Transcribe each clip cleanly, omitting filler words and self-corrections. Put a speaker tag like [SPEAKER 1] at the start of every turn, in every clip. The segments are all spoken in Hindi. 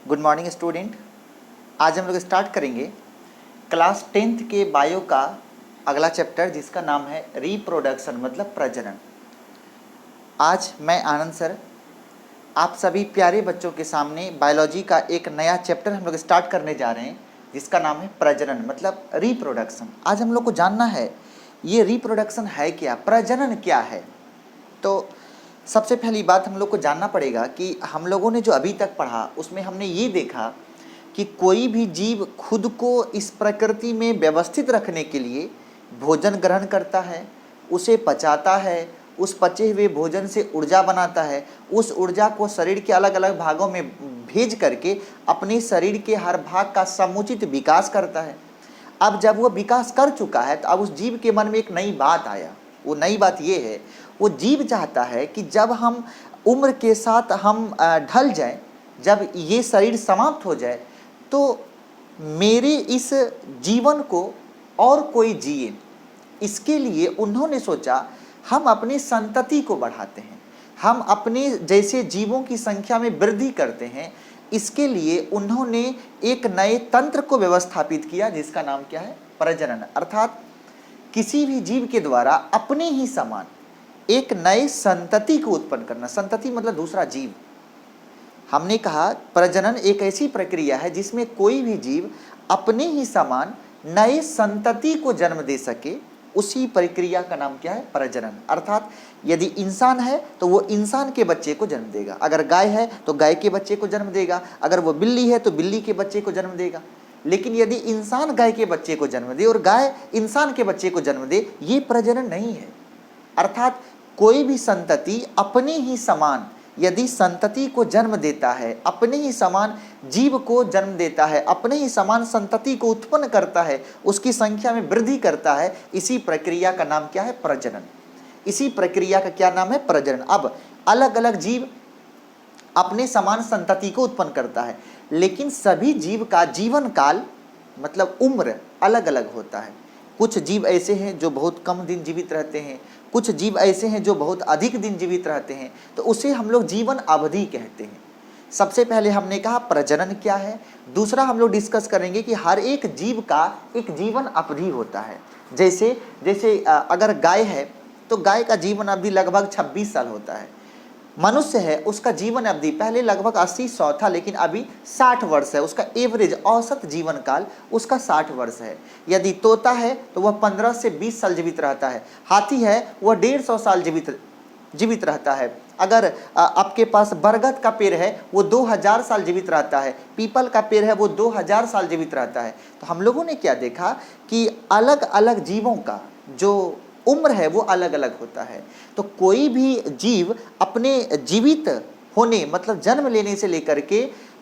[SPEAKER 1] Good morning student. आज हम लोग स्टार्ट करेंगे क्लास 10th के बायो का अगला चैप्टर जिसका नाम है रिप्रोडक्शन मतलब प्रजनन। आज मैं आनंद सर आप सभी प्यारे बच्चों के सामने बायोलॉजी का एक नया चैप्टर हम लोग स्टार्ट करने जा रहे हैं जिसका नाम है प्रजनन मतलब रिप्रोडक्शन। आज हम लोग को जानना है ये रिप्रोडक्शन है क्या, प्रजनन क्या है। तो सबसे पहली बात हम लोग को जानना पड़ेगा कि हम लोगों ने जो अभी तक पढ़ा उसमें हमने ये देखा कि कोई भी जीव खुद को इस प्रकृति में व्यवस्थित रखने के लिए भोजन ग्रहण करता है, उसे पचाता है, उस पचे हुए भोजन से ऊर्जा बनाता है, उस ऊर्जा को शरीर के अलग अलग भागों में भेज करके अपने शरीर के हर भाग का समुचित विकास करता है। अब जब वो विकास कर चुका है तो अब उस जीव के मन में एक नई बात आया। वो नई बात ये है, वो जीव चाहता है कि जब हम उम्र के साथ हम ढल जाएं, जब ये शरीर समाप्त हो जाए तो मेरे इस जीवन को और कोई जिए। इसके लिए उन्होंने सोचा हम अपनी संतति को बढ़ाते हैं, हम अपने जैसे जीवों की संख्या में वृद्धि करते हैं। इसके लिए उन्होंने एक नए तंत्र को व्यवस्थापित किया जिसका नाम क्या है, प्रजनन। अर्थात किसी भी जीव के द्वारा अपने ही समान एक नए संतति को उत्पन्न करना। संतति मतलब दूसरा जीव। हमने कहा प्रजनन एक ऐसी प्रक्रिया है जिसमें कोई भी जीव अपने ही समान नए संतति को जन्म दे सके। उसी प्रक्रिया का नाम क्या है, प्रजनन। अर्थात यदि इंसान है तो वो इंसान के बच्चे को जन्म देगा, अगर गाय है तो गाय के बच्चे को जन्म देगा, अगर वो बिल्ली है तो बिल्ली के बच्चे को जन्म देगा। लेकिन यदि इंसान गाय के बच्चे को जन्म दे और गाय इंसान के बच्चे को जन्म दे, ये प्रजनन नहीं है। अर्थात कोई भी संतति अपने ही समान यदि संतति को जन्म देता है, अपने ही समान जीव को जन्म देता है, अपने ही समान संतति को उत्पन्न करता है, उसकी संख्या में वृद्धि करता है, इसी प्रक्रिया का नाम क्या है, प्रजनन। इसी प्रक्रिया का क्या नाम है, प्रजनन। अब अलग अलग जीव अपने समान संतति को उत्पन्न करता है, लेकिन सभी जीव का जीवन काल मतलब उम्र अलग अलग होता है। कुछ जीव ऐसे हैं जो बहुत कम दिन जीवित रहते हैं, कुछ जीव ऐसे हैं जो बहुत अधिक दिन जीवित रहते हैं, तो उसे हम लोग जीवन अवधि कहते हैं। सबसे पहले हमने कहा प्रजनन क्या है। दूसरा हम लोग डिस्कस करेंगे कि हर एक जीव का एक जीवन अवधि होता है। जैसे जैसे अगर गाय है तो गाय का जीवन अवधि लगभग 26 साल होता है। मनुष्य है उसका जीवन अवधि पहले लगभग 80-100 था, लेकिन अभी 60 वर्ष है। उसका एवरेज औसत जीवन काल उसका 60 वर्ष है। यदि तोता है तो वह 15 से 20 साल जीवित रहता है। हाथी है वह 150 साल जीवित रहता है। अगर आपके पास बरगद का पेड़ है वो 2000 साल जीवित रहता है। पीपल का पेड़ है वो 2000 साल जीवित रहता है। तो हम लोगों ने क्या देखा कि अलग अलग जीवों का जो उम्र है वो अलग अलग होता है। तो कोई भी जीव अपने जीवित होने मतलब जन्म लेने से लेकर के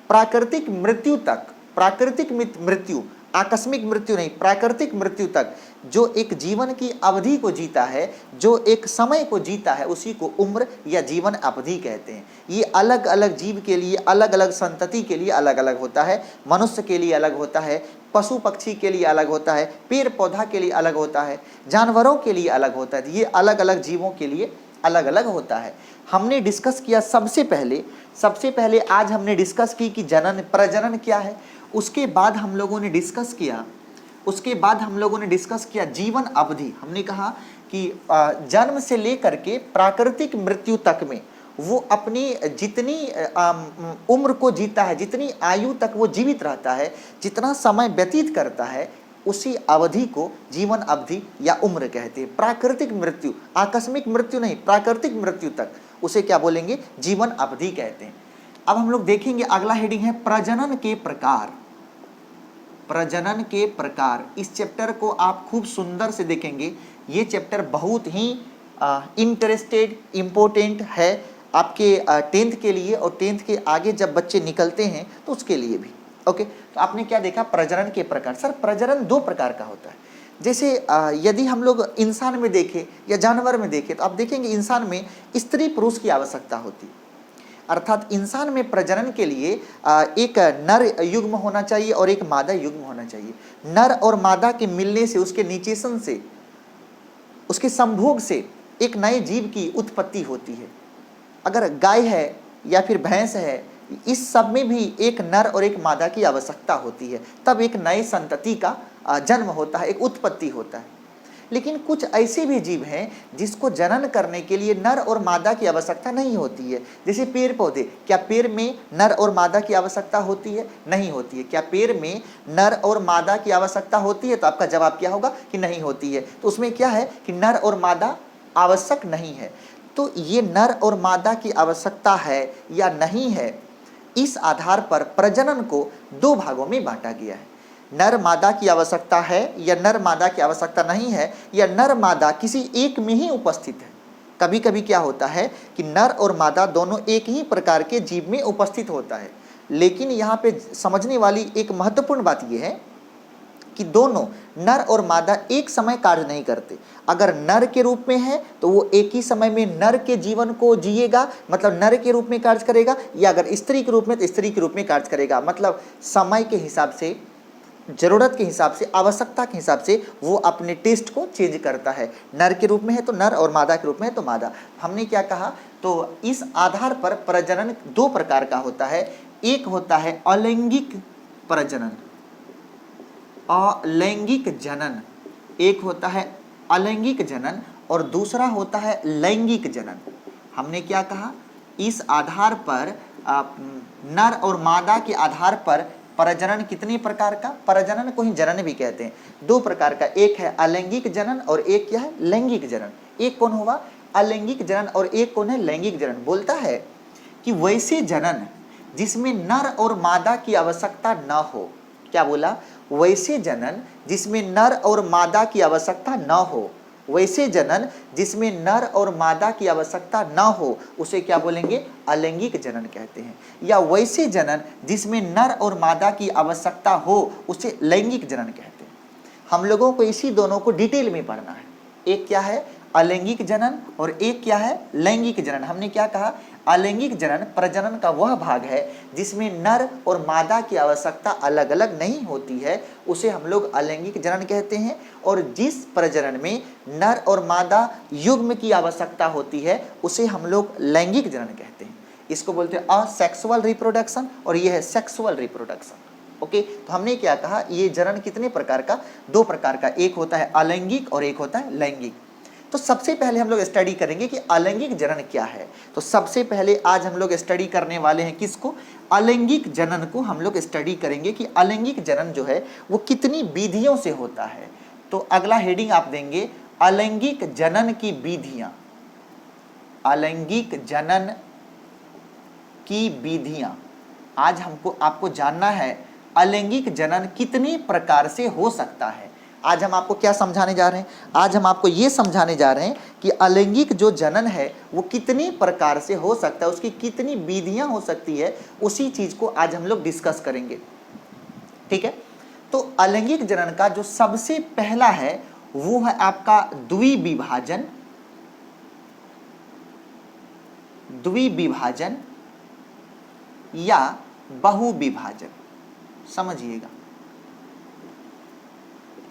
[SPEAKER 1] प्राकृतिक मृत्यु तक, प्राकृतिक मृत्यु आकस्मिक मृत्यु नहीं, प्राकृतिक मृत्यु तक जो एक जीवन की अवधि को जीता है, जो एक समय को जीता है, उसी को उम्र या जीवन अवधि कहते हैं। ये अलग अलग जीव के लिए, अलग अलग संतति के लिए अलग अलग होता है। मनुष्य के लिए अलग होता है, पशु पक्षी के लिए अलग होता है, पेड़ पौधा के लिए अलग होता है, जानवरों के लिए अलग होता है। ये अलग अलग जीवों के लिए अलग अलग होता है। हमने डिस्कस किया सबसे पहले आज हमने डिस्कस की कि जनन प्रजनन क्या है। उसके बाद हम लोगों ने डिस्कस किया जीवन अवधि। हमने कहा कि जन्म से लेकर के प्राकृतिक मृत्यु तक में वो अपनी जितनी उम्र को जीता है, जितनी आयु तक वो जीवित रहता है, जितना समय व्यतीत करता है, उसी अवधि को जीवन अवधि या उम्र कहते हैं। प्राकृतिक मृत्यु, आकस्मिक मृत्यु नहीं, प्राकृतिक मृत्यु तक उसे क्या बोलेंगे, जीवन अवधि कहते हैं। अब हम लोग देखेंगे अगला हेडिंग है प्रजनन के प्रकार। प्रजनन के प्रकार, इस चैप्टर को आप खूब सुंदर से देखेंगे। ये चैप्टर बहुत ही इंटरेस्टेड इम्पोर्टेंट है आपके 10th के लिए और 10th के आगे जब बच्चे निकलते हैं तो उसके लिए भी। ओके, तो आपने क्या देखा, प्रजनन के प्रकार। सर प्रजनन 2 प्रकार का होता है। जैसे यदि हम लोग इंसान में देखें या जानवर में देखें तो आप देखेंगे इंसान में स्त्री पुरुष की आवश्यकता होती है। अर्थात इंसान में प्रजनन के लिए एक नर युग्म होना चाहिए और एक मादा युग्म होना चाहिए। नर और मादा के मिलने से, उसके निषेचन से, उसके संभोग से एक नए जीव की उत्पत्ति होती है। अगर गाय है या फिर भैंस है इस सब में भी एक नर और एक मादा की आवश्यकता होती है, तब एक नए संतति का जन्म होता है, एक उत्पत्ति होता है। लेकिन कुछ ऐसे भी जीव हैं जिसको जनन करने के लिए नर और मादा की आवश्यकता नहीं होती है, जैसे पेड़ पौधे। क्या पेड़ में नर और मादा की आवश्यकता होती है? नहीं होती है। क्या पेड़ में नर और मादा की आवश्यकता होती है? तो आपका जवाब क्या होगा कि नहीं होती है। तो उसमें क्या है कि नर और मादा आवश्यक नहीं है। तो ये नर और मादा की आवश्यकता है या नहीं है, इस आधार पर प्रजनन को दो भागों में बांटा गया है। नर मादा की आवश्यकता है या नर मादा की आवश्यकता नहीं है, या नर मादा किसी एक में ही उपस्थित है। कभी कभी क्या होता है कि नर और मादा दोनों एक ही प्रकार के जीव में उपस्थित होता है, लेकिन यहाँ पे समझने वाली एक महत्वपूर्ण बात यह है कि दोनों नर और मादा एक समय कार्य नहीं करते। अगर नर के रूप में है तो वो एक ही समय में नर के जीवन को जिएगा, मतलब नर के रूप में कार्य करेगा, या अगर स्त्री के रूप में तो स्त्री के रूप में कार्य करेगा। मतलब समय के हिसाब से, जरूरत के हिसाब से, आवश्यकता के हिसाब से वो अपने टेस्ट को चेंज करता है। नर के रूप में है तो नर और मादा के रूप में है तो मादा। हमने क्या कहा, तो इस आधार पर प्रजनन दो प्रकार का होता है। एक होता है अलैंगिक प्रजनन, अलैंगिक जनन। एक होता है अलैंगिक जनन और दूसरा होता है लैंगिक जनन। हमने क्या कहा, इस आधार पर नर और मादा के आधार पर प्रजनन कितने प्रकार का, प्रजनन को ही जनन भी कहते हैं, दो प्रकार का। एक है अलैंगिक जनन और एक क्या है, लैंगिक जनन। एक कौन होगा, अलैंगिक जनन, और एक कौन है, लैंगिक जनन। बोलता है कि वैसे जनन जिसमें नर और मादा की आवश्यकता न हो। क्या बोला, वैसे जनन जिसमें नर और मादा की आवश्यकता न हो, वैसे जनन जिसमें नर और मादा की आवश्यकता न हो, उसे क्या बोलेंगे, अलैंगिक जनन कहते हैं। या वैसे जनन जिसमें नर और मादा की आवश्यकता हो, उसे लैंगिक जनन कहते हैं। हम लोगों को इसी दोनों को डिटेल में पढ़ना है। एक क्या है अलैंगिक जनन और एक क्या है लैंगिक जनन। हमने क्या कहा, अलैंगिक जनन प्रजनन का वह भाग है जिसमें नर और मादा की आवश्यकता अलग अलग नहीं होती है, उसे हम लोग अलैंगिक जनन कहते हैं। और जिस प्रजनन में नर और मादा युग्म की आवश्यकता होती है, उसे हम लोग लैंगिक जनन कहते हैं। इसको बोलते हैं असेक्सुअल रिप्रोडक्शन और यह है सेक्सुअल रिप्रोडक्शन। ओके, तो हमने क्या कहा, ये जनन कितने प्रकार का, दो प्रकार का। एक होता है अलैंगिक और एक होता है लैंगिक। तो सबसे पहले हम लोग स्टडी करेंगे कि अलैंगिक जनन क्या है। तो सबसे पहले आज हम लोग स्टडी करने वाले हैं किसको, अलैंगिक जनन को हम लोग स्टडी करेंगे कि अलैंगिक जनन जो है वो कितनी विधियों से होता है। तो अगला हेडिंग आप देंगे अलैंगिक जनन की विधियां। अलैंगिक जनन की विधियां। आज हमको आपको जानना है अलैंगिक जनन कितने प्रकार से हो सकता है। आज हम आपको क्या समझाने जा रहे हैं, आज हम आपको ये समझाने जा रहे हैं कि अलैंगिक जो जनन है वो कितनी प्रकार से हो सकता है, उसकी कितनी विधियां हो सकती है, उसी चीज को आज हम लोग डिस्कस करेंगे। ठीक है, तो अलैंगिक जनन का जो सबसे पहला है वो है आपका द्विविभाजन। द्विविभाजन या बहुविभाजन, समझिएगा।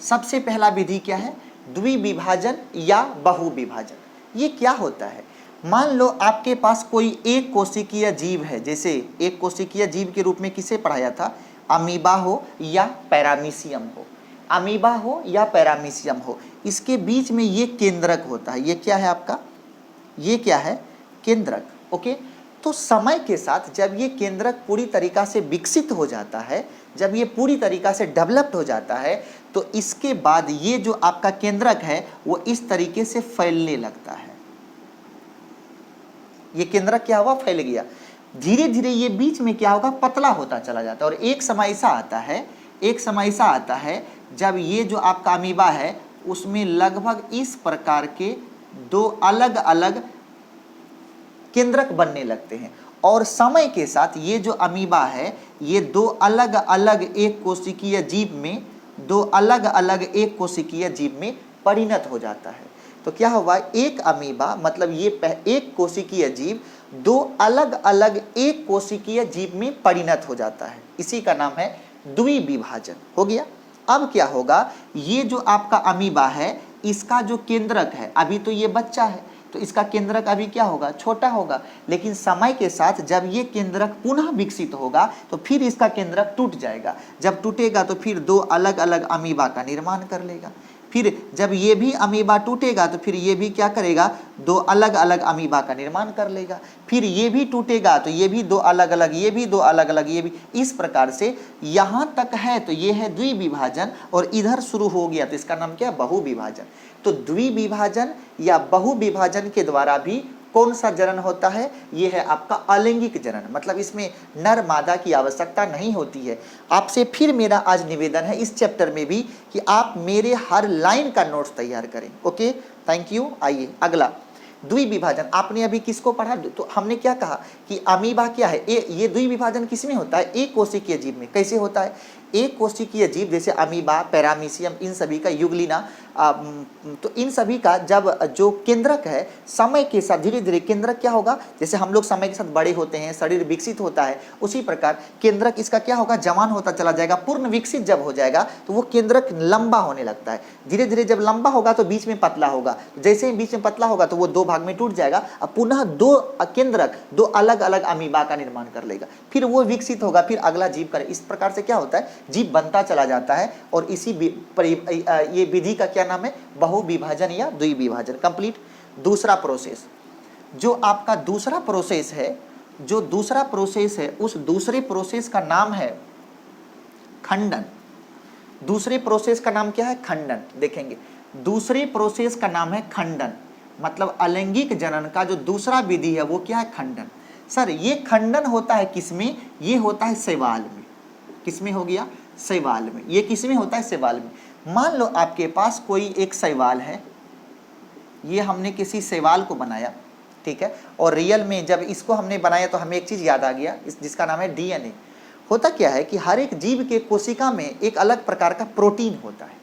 [SPEAKER 1] सबसे पहला विधि क्या है, द्विविभाजन या बहुविभाजन। ये क्या होता है, मान लो आपके पास कोई एक कोशिकीय जीव है, जैसे एक कोशिकीय जीव के रूप में किसे पढ़ाया था, अमीबा हो या पैरामीशियम हो, अमीबा हो या पैरामीशियम हो, इसके बीच में ये केंद्रक होता है। ये क्या है आपका, ये क्या है, केंद्रक। ओके, तो समय के साथ जब ये केंद्रक पूरी तरीका से विकसित हो जाता है, जब ये पूरी तरीका से डेवलप्ड हो जाता है, तो इसके बाद ये जो आपका केंद्रक है वो इस तरीके से फैलने लगता है। ये केंद्रक क्या हुआ, फैल गया। धीरे धीरे ये बीच में क्या होगा, पतला होता चला जाता है। और एक समय ऐसा आता है, एक समय ऐसा आता है जब ये जो आपका अमीबा है उसमें लगभग इस प्रकार के दो अलग अलग केंद्रक बनने लगते हैं। और समय के साथ ये जो अमीबा है ये दो अलग अलग एक कोशिकीय जीव में, दो अलग अलग एक कोशिकीय जीव में परिणत हो जाता है। तो क्या हुआ, एक अमीबा मतलब ये एक कोशिकीय जीव दो अलग अलग एक कोशिकीय जीव में परिणत हो जाता है। इसी का नाम है द्विविभाजन। हो गया। अब क्या होगा, ये जो आपका अमीबा है इसका जो केंद्रक है, अभी तो ये बच्चा है, तो इसका केंद्रक अभी क्या होगा, छोटा होगा। लेकिन समय के साथ जब ये केंद्रक पुनः विकसित होगा तो फिर इसका केंद्रक टूट जाएगा। जब टूटेगा तो फिर दो अलग अलग अमीबा का निर्माण कर लेगा। फिर जब ये भी अमीबा टूटेगा तो फिर ये भी क्या करेगा, दो अलग अलग अमीबा का निर्माण कर लेगा। फिर ये भी टूटेगा तो ये भी दो अलग अलग, ये भी दो अलग अलग, ये भी। इस प्रकार से यहाँ तक है तो ये है द्विविभाजन, और इधर शुरू हो गया तो इसका नाम क्या है, बहुविभाजन। तो द्विविभाजन या बहुविभाजन के द्वारा भी कौन सा जनन होता है, ये है आपका अलैंगिक जनन। मतलब इसमें नर मादा की आवश्यकता नहीं होती है। आपसे फिर मेरा आज निवेदन है इस चैप्टर में भी कि आप मेरे हर लाइन का नोट्स तैयार करें। Okay, thank you. आइए अगला, द्विविभाजन। आपने अभी किसको पढ़ा, तो हमने क्या कहा कि अमीबा क्या है, ये द्विविभाजन किसमें होता है, एक कोशिकीय जीव में। कैसे होता है, एक कोशिकीय जीव जैसे अमीबा, पैरामीशियम, इन सभी का युगलिना, तो इन सभी का जब जो केंद्रक है समय के साथ धीरे धीरे केंद्रक क्या होगा, जैसे हम लोग समय के साथ बड़े होते हैं, शरीर विकसित होता है, उसी प्रकार केंद्रक इसका क्या होगा, जवान होता चला जाएगा। पूर्ण विकसित जब हो जाएगा तो वो केंद्रक लंबा होने लगता है। धीरे धीरे जब लंबा होगा तो बीच में पतला होगा। जैसे ही बीच में पतला होगा तो वो दो भाग में टूट जाएगा। अब पुनः दो केंद्रक दो अलग अलग अमीबा का निर्माण कर लेगा। फिर वो विकसित होगा, फिर अगला जीव करे। इस प्रकार से क्या होता है, जीव बनता चला जाता है। और इसी ये विधि का क्या नाम है, बहुविभाजन या द्विविभाजन। कंप्लीट। दूसरा प्रोसेस, जो आपका दूसरा प्रोसेस है, जो दूसरा प्रोसेस है उस दूसरे प्रोसेस का नाम है खंडन। दूसरे प्रोसेस का नाम क्या है, खंडन। देखेंगे दूसरे प्रोसेस का नाम है खंडन। मतलब अलैंगिक जनन का जो दूसरा विधि है वो क्या है, खंडन। सर ये खंडन होता है किसमें, ये होता है शैवाल में। किसमें हो गया, शैवाल में। ये किसमें होता है, शैवाल में। मान लो आपके पास कोई एक शैवाल है, ये हमने किसी शैवाल को बनाया, ठीक है। और रियल में जब इसको हमने बनाया तो हमें एक चीज याद आ गया, जिसका नाम है डीएनए। होता क्या है कि हर एक जीव के कोशिका में एक अलग प्रकार का प्रोटीन होता है।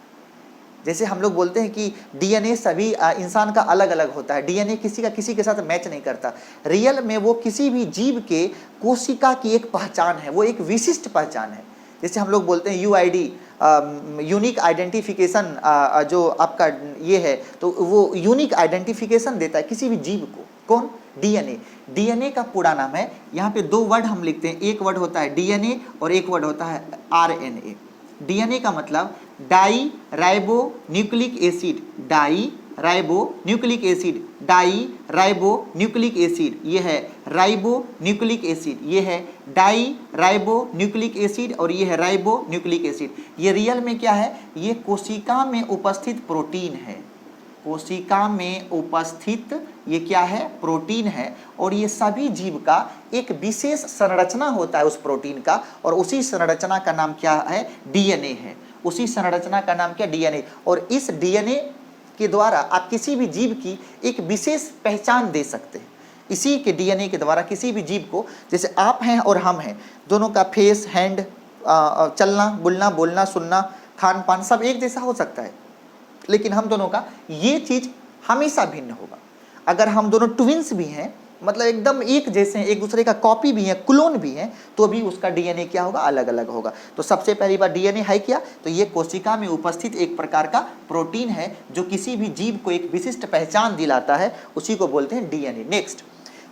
[SPEAKER 1] जैसे हम लोग बोलते हैं कि डीएनए सभी इंसान का अलग अलग होता है, डीएनए किसी का किसी के साथ मैच नहीं करता। रियल में वो किसी भी जीव के कोशिका की एक पहचान है, वो एक विशिष्ट पहचान है। जैसे हम लोग बोलते हैं यूआईडी, यूनिक आइडेंटिफिकेशन, जो आपका ये है तो वो यूनिक आइडेंटिफिकेशन देता है किसी भी जीव को। कौन, डीएनए। डीएनए का पूरा नाम है, यहाँ पे दो वर्ड हम लिखते हैं, एक वर्ड होता है डीएनए और एक वर्ड होता है आरएनए। डीएनए का मतलब di ribo nucleic acid, di ribo nucleic acid, di ribo nucleic acid, ये है राइबो न्यूक्लिक एसिड, ये है डाई राइबो न्यूक्लिक एसिड, और ये है राइबो न्यूक्लिक एसिड। ये रियल में क्या है, ये कोशिका में उपस्थित प्रोटीन है। कोशिका में उपस्थित ये क्या है, प्रोटीन है। और ये सभी जीव का एक विशेष संरचना होता है उस प्रोटीन का, और उसी संरचना का नाम क्या है, डीएनए है। उसी संरचना का नाम क्या, डीएनए। और इस डीएनए के द्वारा आप किसी भी जीव की एक विशेष पहचान दे सकते हैं। इसी के डीएनए के द्वारा किसी भी जीव को, जैसे आप हैं और हम हैं, दोनों का फेस, हैंड, चलना बुलना, बोलना, सुनना, खान पान सब एक जैसा हो सकता है, लेकिन हम दोनों का ये चीज हमेशा भिन्न होगा। अगर हम दोनों ट्विंस भी हैं, मतलब एकदम एक जैसे हैं, एक दूसरे का कॉपी भी है, क्लोन भी है, तो भी उसका डीएनए क्या होगा, अलग अलग होगा। तो सबसे पहली बार डीएनए है क्या, तो ये कोशिका में उपस्थित एक प्रकार का प्रोटीन है जो किसी भी जीव को एक विशिष्ट पहचान दिलाता है, उसी को बोलते हैं डीएनए। नेक्स्ट,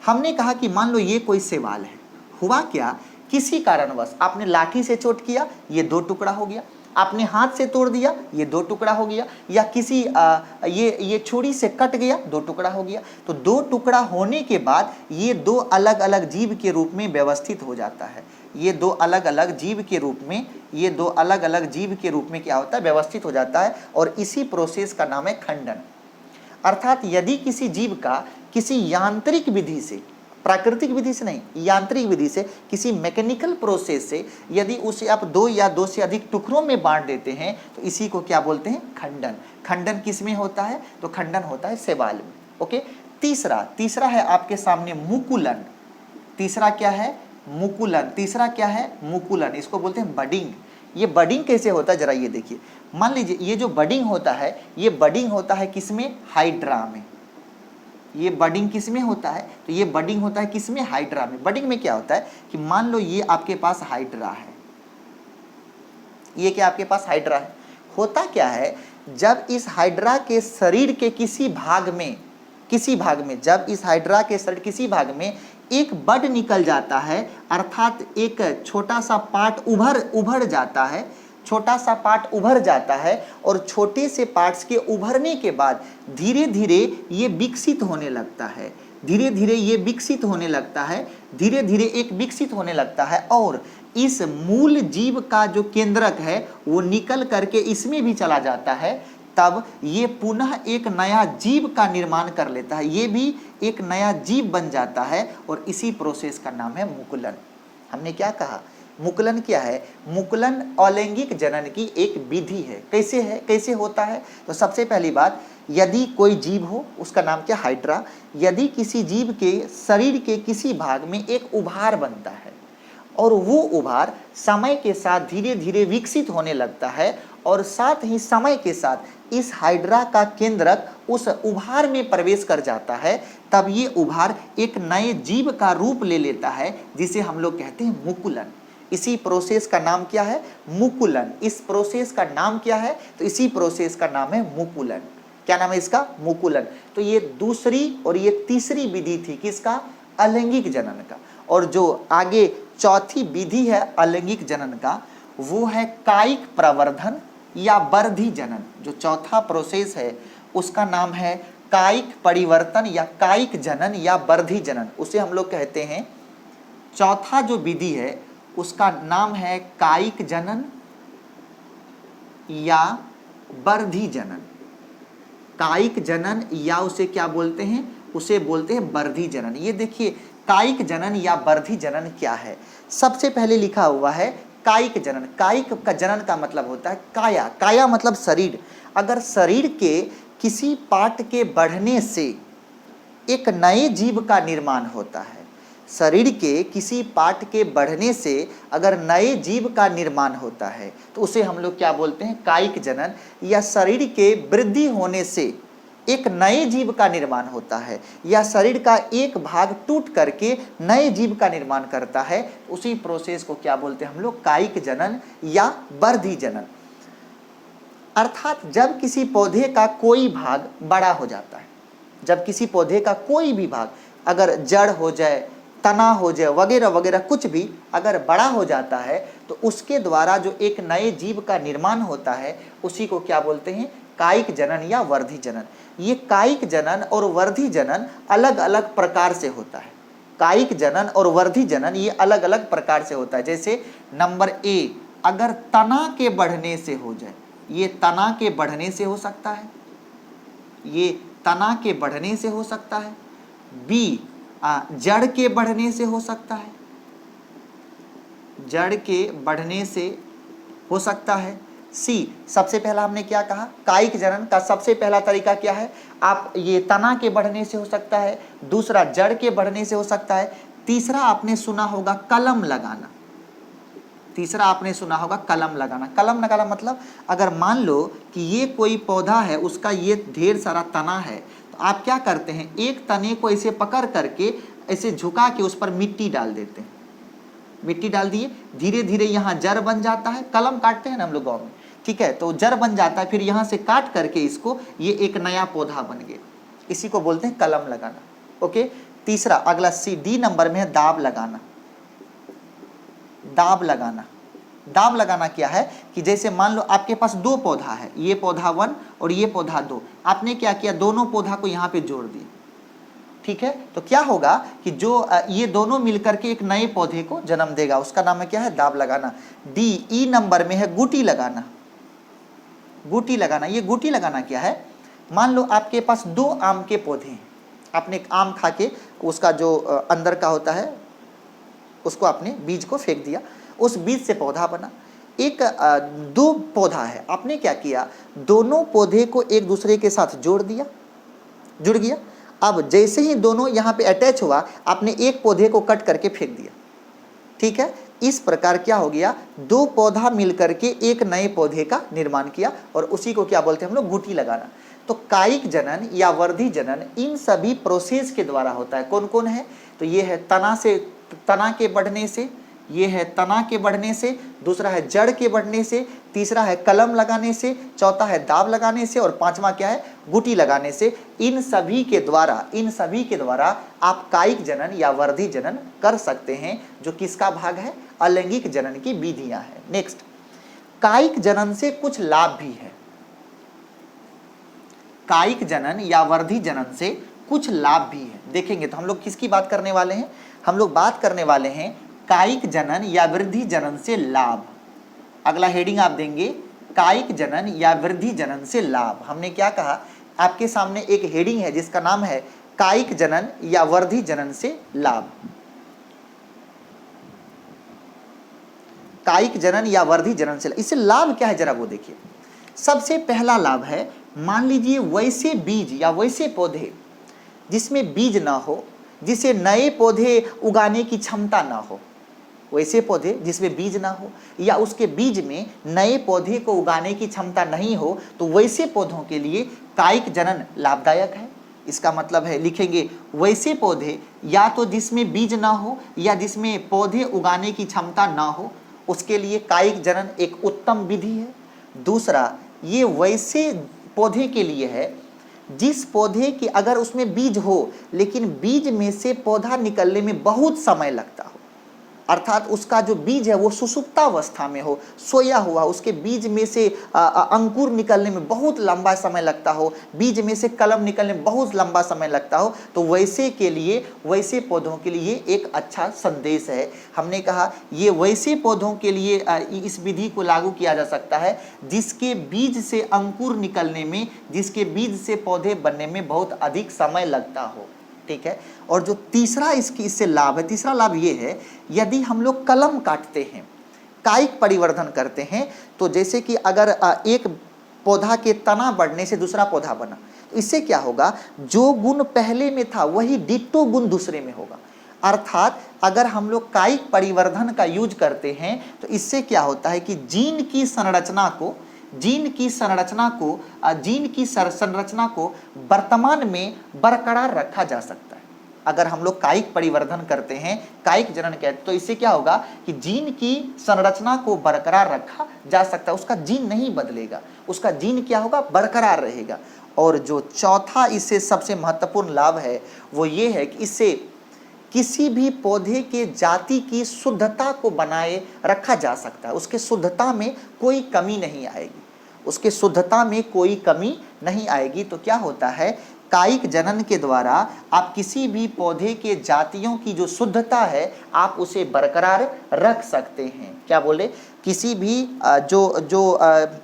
[SPEAKER 1] हमने कहा कि मान लो ये कोई शैवाल है, हुआ क्या, किसी कारणवश आपने लाठी से चोट किया, ये दो टुकड़ा हो गया। आपने हाथ से तोड़ दिया, ये दो टुकड़ा हो गया। या किसी ये छुरी से कट गया, दो टुकड़ा हो गया। तो दो टुकड़ा होने के बाद ये दो अलग अलग जीव के रूप में व्यवस्थित हो जाता है। ये दो अलग अलग जीव के रूप में, ये दो अलग अलग जीव के रूप में क्या होता है, व्यवस्थित हो जाता है। और इसी प्रोसेस का नाम है खंडन। अर्थात यदि किसी जीव का किसी यांत्रिक विधि से, प्राकृतिक विधि से नहीं, यांत्रिक विधि से, किसी मैकेनिकल प्रोसेस से यदि उसे आप दो या दो से अधिक टुकड़ों में बांट देते हैं, तो इसी को क्या बोलते हैं, खंडन। खंडन किस में होता है, तो खंडन होता है शैवाल में। ओके। तीसरा है आपके सामने मुकुलन। तीसरा क्या है, मुकुलन। तीसरा क्या है, मुकुलन। इसको बोलते हैं बडिंग। ये बडिंग कैसे होता है, जरा ये देखिए। मान लीजिए ये जो बडिंग होता है, ये बडिंग होता है किसमें, हाइड्रा में। ये बडिंग किस में होता है, तो ये बडिंग होता है किसमें, हाइड्रा में। बडिंग में क्या होता है कि मान लो ये आपके पास हाइड्रा है, ये क्या आपके पास हाइड्रा है। होता क्या है, जब इस हाइड्रा के शरीर के किसी भाग में किसी भाग में, जब इस हाइड्रा के शरीर किसी भाग में एक बड निकल जाता है, अर्थात एक छोटा सा पार्ट उभर जाता है, छोटा सा पार्ट उभर जाता है, और छोटे से पार्ट्स के उभरने के बाद धीरे धीरे ये विकसित होने लगता है, धीरे धीरे ये विकसित होने लगता है, धीरे धीरे एक विकसित होने लगता है, और इस मूल जीव का जो केंद्रक है वो निकल करके इसमें भी चला जाता है, तब ये पुनः एक नया जीव का निर्माण कर लेता है, ये भी एक नया जीव बन जाता है, और इसी प्रोसेस का नाम है मुकुलन। हमने क्या कहा, मुकुलन क्या है? मुकुलन अलैंगिक जनन की एक विधि है। कैसे है, कैसे होता है? तो सबसे पहली बात, यदि कोई जीव हो, उसका नाम क्या, हाइड्रा, यदि किसी जीव के शरीर के किसी भाग में एक उभार बनता है और वो उभार समय के साथ धीरे धीरे विकसित होने लगता है, और साथ ही समय के साथ इस हाइड्रा का केंद्रक उस उभार में प्रवेश कर जाता है, तब ये उभार एक नए जीव का रूप ले लेता है, जिसे हम लोग कहते हैं मुकुलन। इसी प्रोसेस का नाम क्या है? मुकुलन। इस प्रोसेस का नाम क्या है? तो इसी प्रोसेस का नाम है मुकुलन। क्या नाम है इसका? मुकुलन। तो ये दूसरी और ये तीसरी विधि थी किसका? अलैंगिक जनन का। और जो आगे चौथी विधि है अलैंगिक जनन का, वो है कायिक प्रवर्धन या वर्धी जनन। जो चौथा प्रोसेस है उसका नाम है कायिक परिवर्तन या कायिक जनन या वर्धी जनन, उसे हम लोग कहते हैं। चौथा जो विधि है उसका नाम है कायिक जनन या वर्धी जनन। कायिक जनन या उसे क्या बोलते हैं? उसे बोलते हैं वर्धी जनन। ये देखिए, कायिक जनन या वर्धी जनन क्या है? सबसे पहले लिखा हुआ है कायिक जनन। कायिक का जनन का मतलब होता है काया। काया मतलब शरीर। अगर शरीर के किसी पार्ट के बढ़ने से एक नए जीव का निर्माण होता है, शरीर के किसी पार्ट के बढ़ने से अगर नए जीव का निर्माण होता है, तो उसे हम लोग क्या बोलते हैं? कायिक जनन। या शरीर के वृद्धि होने से एक नए जीव का निर्माण होता है, या शरीर का एक भाग टूट करके नए जीव का निर्माण करता है, उसी प्रोसेस को क्या बोलते हैं हम लोग? कायिक जनन या वर्धी जनन। अर्थात जब किसी पौधे का कोई भाग बड़ा हो जाता है, जब किसी पौधे का कोई भी भाग, अगर जड़ हो जाए, तना हो जाए, वगैरह वगैरह कुछ भी अगर बड़ा हो जाता है, तो उसके द्वारा जो एक नए जीव का निर्माण होता है, उसी को क्या बोलते हैं? कायिक जनन या वर्धी जनन। ये कायिक जनन और वर्धी जनन अलग अलग प्रकार से होता है। कायिक जनन और वर्धी जनन ये अलग अलग प्रकार से होता है। जैसे नंबर ए, अगर तना के बढ़ने से हो जाए, ये तना के बढ़ने से हो सकता है, ये तना के बढ़ने से हो सकता है। बी, जड़ के बढ़ने से हो सकता है, जड़ के बढ़ने से हो सकता है। सी, सबसे पहला हमने क्या कहा? कायिक जनन का सबसे पहला तरीका क्या है? आप ये तना के बढ़ने से हो सकता है, दूसरा जड़ के बढ़ने से हो सकता है, तीसरा आपने सुना होगा कलम लगाना। तीसरा आपने सुना होगा कलम लगाना। कलम लगाना मतलब अगर मान लो कि ये कोई पौधा है, उसका ये ढेर सारा तना है, तो आप क्या करते हैं? एक तने को ऐसे पकड़ करके ऐसे झुका के उस पर मिट्टी डाल देते हैं। मिट्टी डाल दिए, धीरे धीरे यहाँ जड़ बन जाता है। कलम काटते हैं ना हम लोग गाँव में, ठीक है? तो जड़ बन जाता है, फिर यहाँ से काट करके इसको ये एक नया पौधा बन गया। इसी को बोलते हैं कलम लगाना। ओके, तीसरा अगला सी, डी नंबर में है दाब लगाना। दाब लगाना, दाब लगाना क्या है कि जैसे मान लो आपके पास दो पौधा है, ये पौधा 1 और ये पौधा 2, आपने क्या किया? दोनों पौधा को यहाँ पे जोड़ दिया, ठीक है? तो क्या होगा कि जो ये दोनों मिलकर के एक नए पौधे को जन्म देगा, उसका नाम है क्या है? दाब लगाना। डी, ई नंबर में है गुटी लगाना। गुटी लगाना, ये गुटी लगाना क्या है? मान लो आपके पास 2 आम के पौधे हैं, आपने एक आम खा के उसका जो अंदर का होता है उसको आपने बीज को फेंक दिया, उस बीज से पौधा बना। एक 2 पौधा है, आपने क्या किया? दोनों पौधे को एक दूसरे के साथ जोड़ दिया, जुड़ गया। अब जैसे ही दोनों यहाँ पे अटैच हुआ, आपने एक पौधे को कट करके फेंक दिया, ठीक है? इस प्रकार क्या हो गया? 2 पौधा मिलकर के एक नए पौधे का निर्माण किया, और उसी को क्या बोलते हैं हम लोग? गुटी लगाना। तो कायिक जनन या वर्धी जनन इन सभी प्रोसेस के द्वारा होता है। कौन कौन है? तो ये है तना से, तना के बढ़ने से, ये है तना के बढ़ने से, दूसरा है जड़ के बढ़ने से, तीसरा है कलम लगाने से, चौथा है दाब लगाने से और पांचवा क्या है, गुटी लगाने से। इन सभी के द्वारा आप कायिक जनन या वर्धी जनन कर सकते हैं, जो किसका भाग है, अलैंगिक जनन की विधियां हैं। नेक्स्ट, कायिक जनन से कुछ लाभ भी है। कायिक जनन या वर्धी जनन से कुछ लाभ भी है, देखेंगे। तो हम लोग किसकी बात करने वाले हैं, हम लोग बात करने वाले हैं कायिक जनन या वृद्धि जनन से लाभ। अगला हेडिंग आप देंगे, कायिक जनन या वृद्धि जनन से लाभ। हमने क्या कहा, आपके सामने एक हेडिंग है जिसका नाम है कायिक जनन या वर्धी जनन से लाभ। कायिक जनन या वर्धी जनन से, इससे लाभ क्या है जरा वो देखिए। सबसे पहला लाभ है, मान लीजिए वैसे बीज या वैसे पौधे जिसमें बीज ना हो, जिसे नए पौधे उगाने की क्षमता ना हो, वैसे पौधे जिसमें बीज ना हो या उसके बीज में नए पौधे को उगाने की क्षमता नहीं हो, तो वैसे पौधों के लिए कायिक जनन लाभदायक है। इसका मतलब है, लिखेंगे वैसे पौधे या तो जिसमें बीज ना हो या जिसमें पौधे उगाने की क्षमता ना हो, उसके लिए कायिक जनन एक उत्तम विधि है। दूसरा, ये वैसे पौधे के लिए है जिस पौधे की अगर उसमें बीज हो लेकिन बीज में से पौधा निकलने में बहुत समय लगता हो, अर्थात उसका जो बीज है वो सुषुप्तावस्था में हो, सोया हुआ, उसके बीज में से अंकुर निकलने में बहुत लंबा समय लगता हो, बीज में से कलम निकलने में बहुत लंबा समय लगता हो, तो वैसे के लिए, वैसे पौधों के लिए एक अच्छा संदेश है। हमने कहा ये वैसे पौधों के लिए इस विधि को लागू किया जा सकता है जिसके बीज से अंकुर निकलने में, जिसके बीज से पौधे बनने में बहुत अधिक समय लगता हो, ठीक है। और जो तीसरा इससे लाभ है, तीसरा लाभ ये है, यदि हम लोग कलम काटते हैं, कायिक परिवर्धन करते हैं, तो जैसे कि अगर एक पौधा के तना बढ़ने से दूसरा पौधा बना, तो इससे क्या होगा, जो गुण पहले में था वही डिट्टो गुण दूसरे में होगा। अर्थात अगर हम लोग कायिक परिवर्धन का यूज करते हैं तो इससे क्या होता है कि जीन की संरचना को वर्तमान में बरकरार रखा जा सकता है। अगर हम लोग कायिक परिवर्धन करते हैं, कायिक जनन कहते हैं, तो इससे क्या होगा कि जीन की संरचना को बरकरार रखा जा सकता है। उसका जीन नहीं बदलेगा, उसका जीन क्या होगा, बरकरार रहेगा। और जो चौथा इससे सबसे महत्वपूर्ण लाभ है वो ये है कि इससे किसी भी पौधे के जाति की शुद्धता को बनाए रखा जा सकता है। उसके शुद्धता में कोई कमी नहीं आएगी, उसके शुद्धता में कोई कमी नहीं आएगी। तो क्या होता है, कायिक जनन के द्वारा आप किसी भी पौधे के जातियों की जो शुद्धता है आप उसे बरकरार रख सकते हैं। क्या बोले, किसी भी जो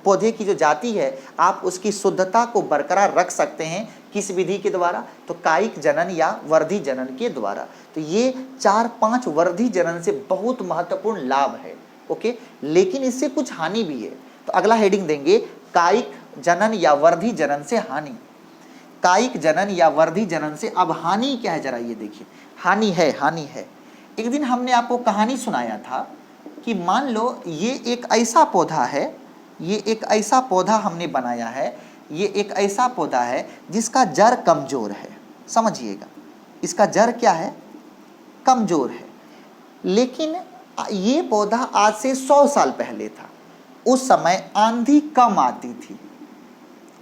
[SPEAKER 1] पौधे की जो जाति है आप उसकी शुद्धता को बरकरार रख सकते हैं। किस विधि के द्वारा, तो कायिक जनन या वर्धी जनन के द्वारा। तो ये 4-5 वर्धी जनन से बहुत महत्वपूर्ण लाभ है, ओके। लेकिन इससे कुछ हानि भी है। तो अगला हेडिंग देंगे, कायिक जनन या वर्धी जनन से हानि। कायिक जनन या वर्धी जनन से अब हानि क्या है, जरा ये देखिए। हानि है। एक दिन हमने आपको कहानी सुनाया था कि मान लो ये एक ऐसा पौधा है, ये एक ऐसा पौधा हमने बनाया है, ये एक ऐसा पौधा है जिसका जड़ कमजोर है। समझिएगा, इसका जड़ क्या है, कमजोर है। लेकिन ये पौधा आज से 100 साल पहले था। उस समय आंधी कम आती थी।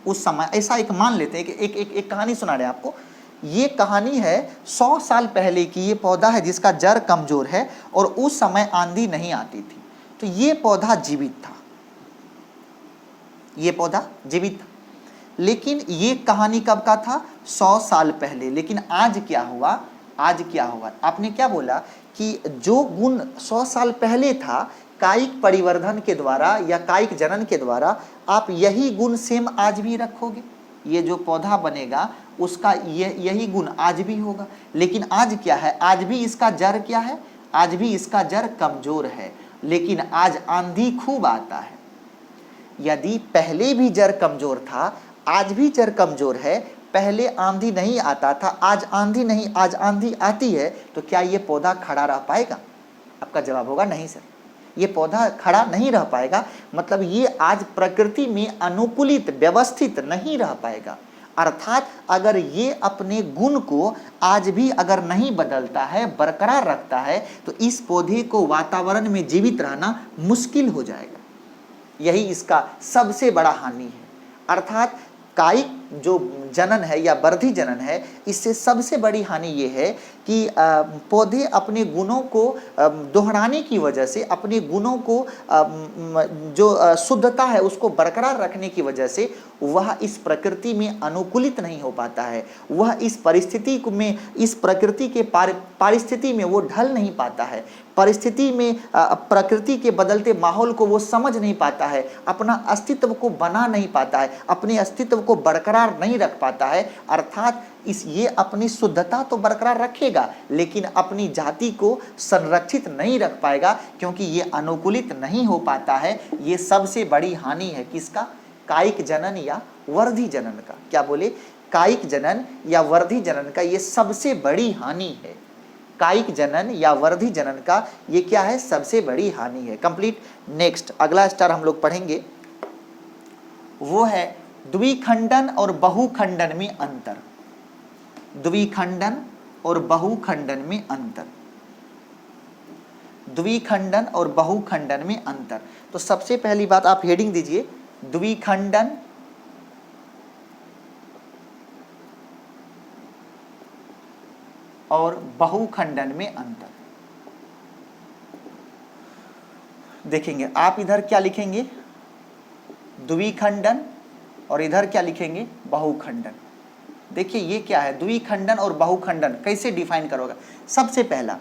[SPEAKER 1] उस समय ऐसा एक मान लेते हैं कि एक कहानी सुना रहे आपको। ये कहानी है 100 साल पहले की। ये पौधा है जिसका जड़ कमजोर है और उस समय आंधी नहीं आती थी। तो ये पौधा जीवित था, ये पौधा जीवित था। लेकिन ये कहानी कब का था, 100 साल पहले। लेकिन आज क्या हुआ, आपने क्या बोला कि जो गुण 100 साल पहले था, कायिक परिवर्धन के द्वारा या कायिक जनन के द्वारा आप यही गुण सेम आज भी रखोगे। ये जो पौधा बनेगा उसका यही गुण आज भी होगा। लेकिन आज क्या है, आज भी इसका जड़ क्या है, आज भी इसका जड़ कमजोर है। लेकिन आज आंधी खूब आता है। यदि पहले भी जड़ कमजोर था, आज भी जड़ कमजोर है, पहले आंधी नहीं आता था, आज आंधी आती है, तो क्या ये पौधा खड़ा रह पाएगा? आपका जवाब होगा नहीं सर, ये पौधा खड़ा नहीं रह पाएगा। मतलब ये आज प्रकृति में अनुकूलित, व्यवस्थित नहीं रह पाएगा। अर्थात अगर ये अपने गुण को आज भी अगर नहीं बदलता है, बरकरार रखता है, तो इस पौधे को वातावरण में जीवित रहना मुश्किल हो जाएगा। यही इसका सबसे बड़ा हानि है। अर्थात कायिक जो जनन है या वर्धी जनन है, इससे सबसे बड़ी हानि ये है कि पौधे अपने गुणों को दोहराने की वजह से, अपने गुणों को जो शुद्धता है उसको बरकरार रखने की वजह से वह इस प्रकृति में अनुकूलित नहीं हो पाता है, वह इस परिस्थिति में, इस प्रकृति के पारिस्थिति में वो ढल नहीं पाता है, परिस्थिति में प्रकृति के बदलते माहौल को वो समझ नहीं पाता है, अपना अस्तित्व को बना नहीं पाता है, अपने अस्तित्व को बरकरार नहीं रख पाता है। अर्थात ये अपनी शुद्धता तो बरकरार रखेगा लेकिन अपनी जाति को संरक्षित नहीं रख पाएगा, क्योंकि ये अनुकूलित नहीं हो पाता है। ये सबसे बड़ी हानि है किसका? कायिक जनन या वर्धी जनन का। क्या बोले? कायिक जनन या वर्धी जनन का ये सबसे बड़ी हानि है। कायिक जनन या वर्धी जनन का ये क्या है? सबसे बड़ी हानि है। कंप्लीट। नेक्स्ट अगला स्टार हम लोग पढ़ेंगे, वो है द्विखंडन और बहुखंडन में अंतर। द्विखंडन और बहुखंडन में अंतर। द्विखंडन और बहुखंडन में अंतर। तो सबसे पहली बात आप हेडिंग दीजिए, द्विखंडन और बहुखंडन में अंतर। देखेंगे आप इधर क्या लिखेंगे? द्विखंडन, और इधर क्या लिखेंगे? बहुखंडन। देखिए ये क्या है? द्विखंडन और बहुखंडन कैसे डिफाइन करोगे? सबसे पहला,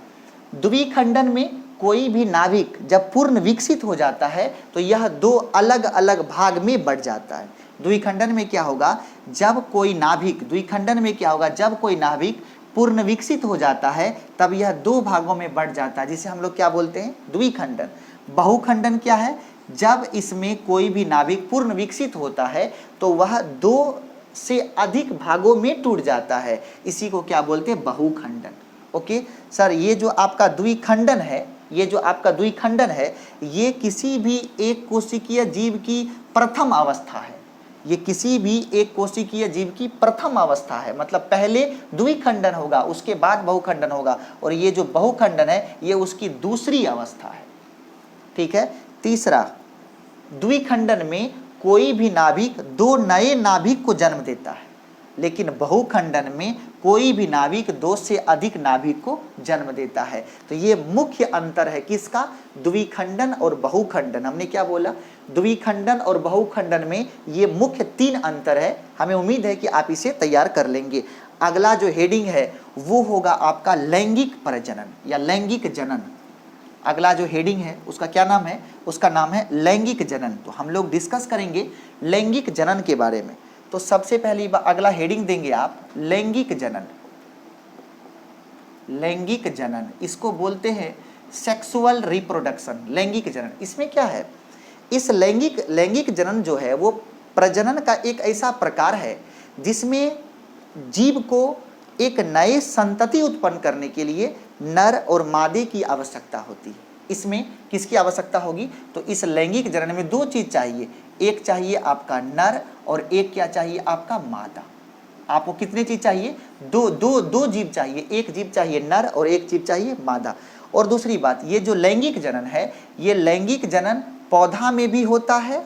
[SPEAKER 1] द्विखंडन में कोई भी नाभिक जब पूर्ण विकसित हो जाता है तो यह दो अलग अलग भाग में बढ़ जाता है। द्विखंडन में क्या होगा? जब कोई नाभिक, द्विखंडन में क्या होगा? जब कोई नाभिक पूर्ण विकसित हो जाता है तब यह दो भागों में बढ़ जाता है, जिसे हम लोग क्या बोलते हैं? द्विखंडन। बहुखंडन क्या है? जब इसमें कोई भी नाभिक पूर्ण विकसित होता है तो वह दो से अधिक भागों में टूट जाता है, इसी को क्या बोलते हैं? बहुखंडन। ओके सर, ये जो आपका द्विखंडन है, ये जो आपका द्विखंडन है, ये किसी भी एक कोशिकीय जीव की प्रथम अवस्था है। ये किसी भी एक कोशिकीय जीव की प्रथम अवस्था है, मतलब पहले द्विखंडन होगा उसके बाद बहुखंडन होगा, और ये जो बहुखंडन है ये उसकी दूसरी अवस्था है। ठीक है। तीसरा, द्विखंडन में कोई भी नाभिक दो नए नाभिक को जन्म देता है, लेकिन बहुखंडन में कोई भी नाभिक दो से अधिक नाभिक को जन्म देता है। तो ये मुख्य अंतर है किसका? द्विखंडन और बहुखंडन। हमने क्या बोला? द्विखंडन और बहुखंडन में ये मुख्य तीन अंतर है। हमें उम्मीद है कि आप इसे तैयार कर लेंगे। अगला जो हेडिंग है वो होगा आपका लैंगिक प्रजनन या लैंगिक जनन। अगला जो हेडिंग है उसका क्या नाम है? उसका नाम है लैंगिक जनन। तो हम लोग डिस्कस करेंगे लैंगिक जनन के बारे में। तो सबसे पहली अगला हेडिंग देंगे आप लैंगिक जनन। लैंगिक जनन इसको बोलते हैं सेक्सुअल रिप्रोडक्शन। लैंगिक जनन, इसमें क्या है? इस लैंगिक जनन जो है वो प्रजनन का एक ऐसा प्रकार है जिसमें जीव को एक नए संतति उत्पन्न करने के लिए नर और मादे की आवश्यकता होती है। इसमें किसकी आवश्यकता होगी? तो इस लैंगिक जनन में दो चीज चाहिए, एक चाहिए आपका नर और एक क्या चाहिए? आपका मादा। आपको कितने चीज चाहिए? दो जीव चाहिए, एक जीव चाहिए नर और एक जीव चाहिए मादा। और दूसरी बात, ये जो लैंगिक जनन है, ये लैंगिक जनन पौधा में भी होता है,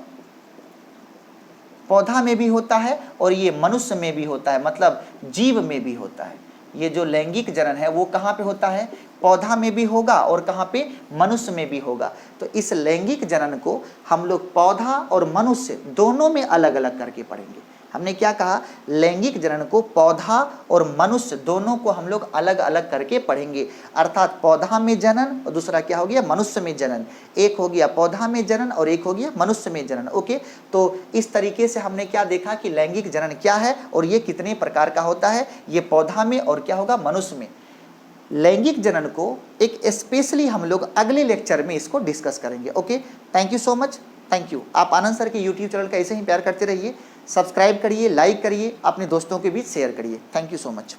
[SPEAKER 1] पौधा में भी होता है और ये मनुष्य में भी होता है, मतलब जीव में भी होता है। ये जो लैंगिक जनन है वो कहाँ पे होता है? पौधा में भी होगा और कहाँ पे? मनुष्य में भी होगा। तो इस लैंगिक जनन को हम लोग पौधा और मनुष्य दोनों में अलग अलग करके पढ़ेंगे। हमने क्या कहा? लैंगिक जनन को पौधा और मनुष्य दोनों को हम लोग अलग अलग करके पढ़ेंगे। अर्थात पौधा में जनन और दूसरा क्या हो गया? मनुष्य में जनन। एक हो गया पौधा में जनन और एक हो गया मनुष्य में जनन। ओके, तो इस तरीके से हमने क्या देखा कि लैंगिक जनन क्या है और ये कितने प्रकार का होता है। ये पौधा में और क्या होगा? मनुष्य में। लैंगिक जनन को एक स्पेशली हम लोग अगले लेक्चर में इसको डिस्कस करेंगे। Okay, thank you so much. Thank you. आप आनंद सर के यूट्यूब चैनल का ऐसे ही प्यार करते रहिए, सब्सक्राइब करिए, लाइक करिए, अपने दोस्तों के बीच शेयर करिए। Thank you so much.